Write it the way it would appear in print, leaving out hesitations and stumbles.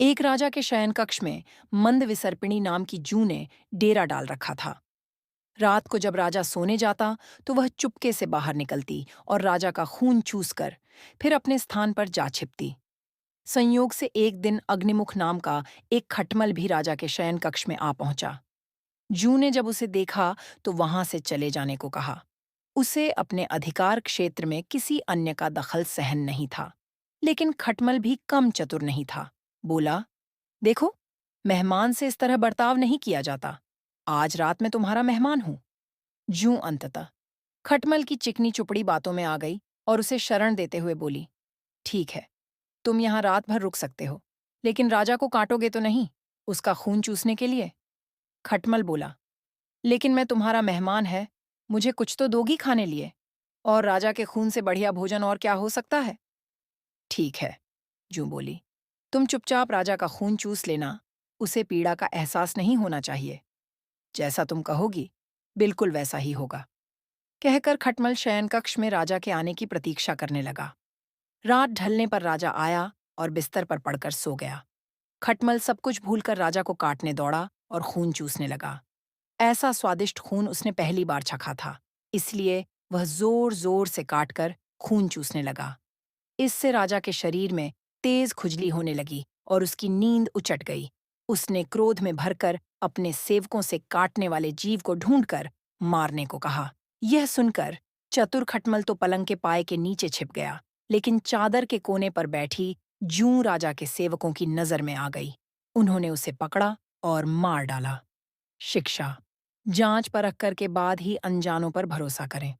एक राजा के शयन कक्ष में मंद विसर्पिणी नाम की जूं ने डेरा डाल रखा था। रात को जब राजा सोने जाता तो वह चुपके से बाहर निकलती और राजा का खून चूस कर फिर अपने स्थान पर जा छिपती। संयोग से एक दिन अग्निमुख नाम का एक खटमल भी राजा के शयन कक्ष में आ पहुंचा। जूं ने जब उसे देखा तो वहां से चले जाने को कहा। उसे अपने अधिकार क्षेत्र में किसी अन्य का दखल सहन नहीं था। लेकिन खटमल भी कम चतुर नहीं था। बोला, देखो, मेहमान से इस तरह बर्ताव नहीं किया जाता। आज रात मैं तुम्हारा मेहमान हूं। जूं अंततः खटमल की चिकनी चुपड़ी बातों में आ गई और उसे शरण देते हुए बोली, ठीक है, तुम यहां रात भर रुक सकते हो, लेकिन राजा को काटोगे तो नहीं, उसका खून चूसने के लिए। खटमल बोला, लेकिन मैं तुम्हारा मेहमान है, मुझे कुछ तो दोगी खाने लिए, और राजा के खून से बढ़िया भोजन और क्या हो सकता है। ठीक है, जूं बोली, तुम चुपचाप राजा का खून चूस लेना, उसे पीड़ा का एहसास नहीं होना चाहिए। जैसा तुम कहोगी, बिल्कुल वैसा ही होगा। कहकर खटमल शयन कक्ष में राजा के आने की प्रतीक्षा करने लगा। रात ढलने पर राजा आया और बिस्तर पर पड़कर सो गया। खटमल सब कुछ भूलकर राजा को काटने दौड़ा और खून चूसने लगा। ऐसा स्वादिष्ट खून उसने पहली बार चखा था, इसलिए वह जोर जोर से काटकर खून चूसने लगा। इससे राजा के शरीर में तेज खुजली होने लगी और उसकी नींद उचट गई। उसने क्रोध में भरकर अपने सेवकों से काटने वाले जीव को ढूंढकर मारने को कहा। यह सुनकर चतुर खटमल तो पलंग के पाए के नीचे छिप गया, लेकिन चादर के कोने पर बैठी जूं राजा के सेवकों की नजर में आ गई। उन्होंने उसे पकड़ा और मार डाला। शिक्षा: जांच परख कर के बाद ही अनजानों पर भरोसा करें।